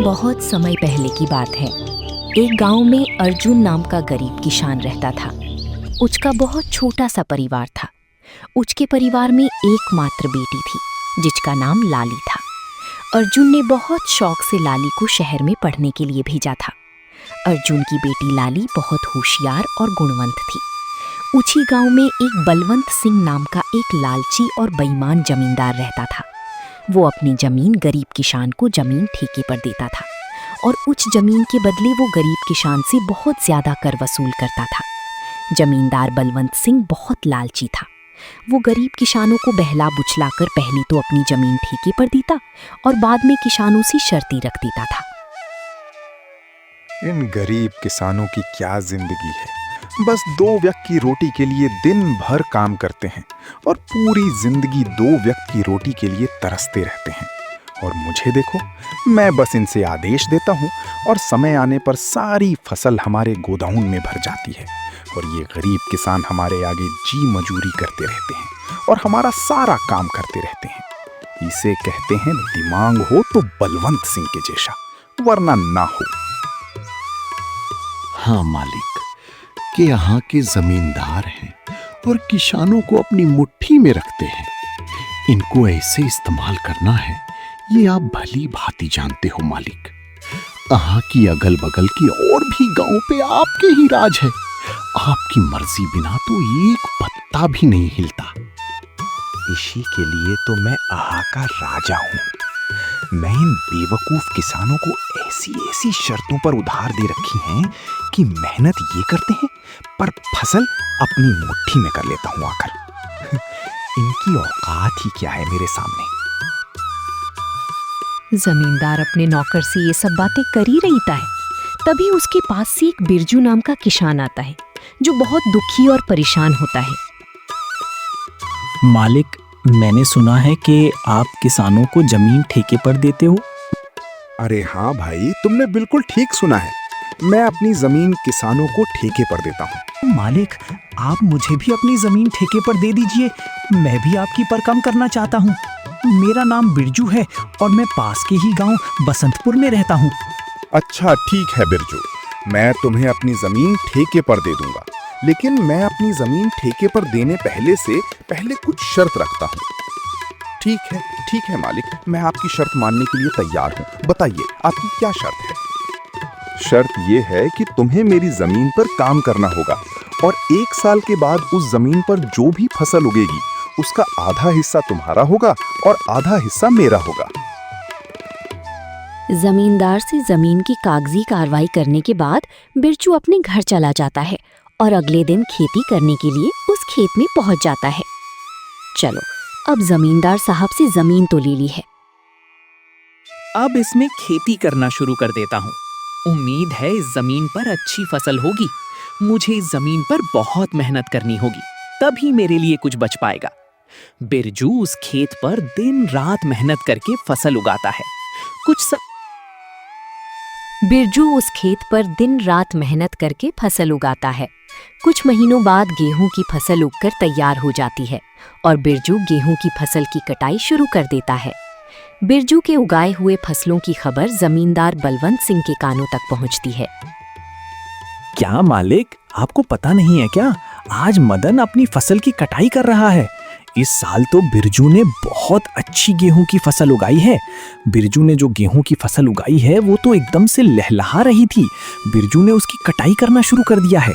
बहुत समय पहले की बात है। एक गांव में अर्जुन नाम का गरीब किसान रहता था। उसका बहुत छोटा सा परिवार था। उसके परिवार में एकमात्र बेटी थी जिसका नाम लाली था। अर्जुन ने बहुत शौक से लाली को शहर में पढ़ने के लिए भेजा था। अर्जुन की बेटी लाली बहुत होशियार और गुणवंत थी। उसी गांव में एक बलवंत सिंह नाम का एक लालची और बेईमान जमींदार रहता था। वो अपनी जमीन गरीब किसान को जमीन ठेके पर देता था और उस जमीन के बदले वो गरीब किसान से बहुत ज्यादा कर वसूल करता था। जमींदार बलवंत सिंह बहुत लालची था। वो गरीब किसानों को बहला बुचलाकर पहले तो अपनी जमीन ठेके पर देता और बाद में किसानों से शर्तें रख देता था। इन गरीब किसानों की क्या जिंदगी है। बस 2 वक्त की रोटी के लिए दिन भर काम करते हैं और पूरी जिंदगी 2 वक्त की रोटी के लिए तरसते रहते हैं। और मुझे देखो, मैं बस इनसे आदेश देता हूँ और समय आने पर सारी फसल हमारे गोदाउन में भर जाती है और ये गरीब किसान हमारे आगे जी मजूरी करते रहते हैं और हमारा सारा काम करते रहते हैं। इसे कहते हैं दिमाग हो तो बलवंत सिंह के जैसा, वरना ना हो। हाँ मालिक, कि यहाँ के जमींदार हैं और किसानों को अपनी मुट्ठी में रखते हैं। इनको ऐसे इस्तेमाल करना है, ये आप भली भांति जानते हो मालिक। यहाँ की अगल बगल की और भी गांव पे आपके ही राज है। आपकी मर्जी बिना तो एक पत्ता भी नहीं हिलता। इसी के लिए तो मैं आहा का राजा हूँ। मैं इन बेवकूफ किसानों को ऐसी ऐसी शर्तों पर उधार दे रखी हैं कि मेहनत ये करते हैं पर फसल अपनी मुट्ठी में कर लेता हूँ आकर। इनकी औकात ही क्या है मेरे सामने। जमींदार अपने नौकर से ये सब बातें कर ही रहता है। तभी उसके पास से एक बिरजू नाम का किसान आता है जो बहुत दुखी और परेशान होता है। मालिक, मैंने सुना है कि आप किसानों को जमीन ठेके पर देते हो। अरे हाँ भाई, तुमने बिल्कुल ठीक सुना है। मैं अपनी जमीन किसानों को ठेके पर देता हूँ। मालिक, आप मुझे भी अपनी जमीन ठेके पर दे दीजिए। मैं भी आपकी पर काम करना चाहता हूँ। मेरा नाम बिरजू है और मैं पास के ही गांव बसंतपुर में रहता हूँ। अच्छा ठीक है बिरजू, मैं तुम्हें अपनी जमीन ठेके पर दे दूंगा, लेकिन मैं अपनी जमीन ठेके पर देने पहले कुछ शर्त रखता हूँ। ठीक है मालिक, मैं आपकी शर्त मानने के लिए तैयार हूँ। बताइए आपकी क्या शर्त है? शर्त ये है कि तुम्हें मेरी जमीन पर काम करना होगा और 1 साल के बाद उस जमीन पर जो भी फसल उगेगी उसका आधा हिस्सा तुम्हारा होगा और आधा हिस्सा मेरा होगा। जमींदार से जमीन की कागजी कार्रवाई करने के बाद बिरजू अपने घर चला जाता है और अगले दिन खेती करने के लिए उस खेत में पहुंच जाता है। चलो, अब जमींदार साहब से जमीन तो ले ली है। अब इसमें खेती करना शुरू कर देता हूँ। उम्मीद है इस जमीन पर अच्छी फसल होगी। मुझे इस जमीन पर बहुत मेहनत करनी होगी, तभी मेरे लिए कुछ बच पाएगा। बिरजू उस खेत पर दिन रात मेहनत करके फसल उगाता है। बिरजू उस खेत पर दिन रात मेहनत करके फसल उगाता है। कुछ महीनों बाद गेहूं की फसल उगकर तैयार हो जाती है और बिरजू गेहूं की फसल की कटाई शुरू कर देता है। बिरजू के उगाए हुए फसलों की खबर जमींदार बलवंत सिंह के कानों तक पहुंचती है। क्या मालिक, आपको पता नहीं है क्या? आज मदन अपनी फसल की कटाई कर रहा है। इस साल तो बिरजू ने बहुत अच्छी गेहूं की फसल उगाई है। बिरजू ने जो गेहूं की फसल उगाई है वो तो एकदम से लहलहा रही थी। बिरजू ने उसकी कटाई करना शुरू कर दिया है।